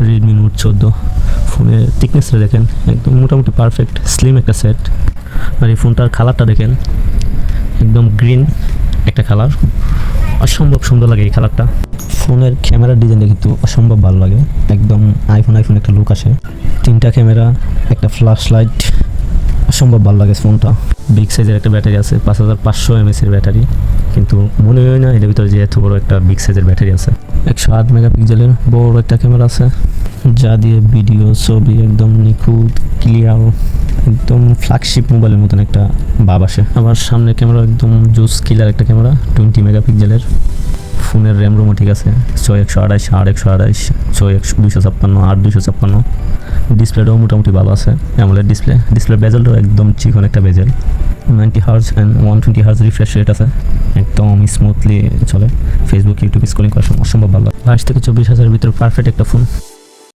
Redmi note 14 ফোনের থিকনেসটা দেখেন, একদম মোটামুটি পারফেক্ট স্লিম একটা সেট। আর এই ফোনটার কালারটা দেখেন, একদম গ্রিন একটা কালার, অসম্ভব সুন্দর লাগে এই কালারটা। ফোনের ক্যামেরার ডিজাইনটা কিন্তু অসম্ভব ভালো লাগে, একদম আইফোন একটা লুক আসে। 3টা ক্যামেরা, একটা ফ্ল্যাশ লাইট, অসম্ভব ভালো লাগে ফোনটা। বিগ সাইজের একটা ব্যাটারি আছে, 5500 mAh এর ব্যাটারি, কিন্তু মনে হয় না এটার ভিতরে যে এত বড় একটা বিগ সাইজের ব্যাটারি আছে। 108 মেগাপিক্সেলের বড় একটা ক্যামেরা আছে, যা দিয়ে ভিডিও ছবি একদম নিখুঁত ক্লিয়ার, একদম ফ্ল্যাগশিপ মোবাইলের মতন একটা ভাব আসে। আমার সামনে ক্যামেরা একদম জুস কিলার একটা ক্যামেরা, 20 মেগাপিক্সেলের। ফোনের র্যাম রোমও ঠিক আছে, 6128, 8128, 256, 8256। ডিসপ্লেটাও মোটামুটি ভালো আছে, অ্যামোলেড ডিসপ্লে বেজেলটাও একদম চিকন একটা বেজেল। 90 hertz and 120 hertz refresh rate আছে, একদম স্মুথলি চলে। ফেসবুক ইউটিউব স্ক্রলিং করার সময় অসম্ভব ভালো। 22 থেকে 24 হাজারের ভিতরে পারফেক্ট একটা ফোন।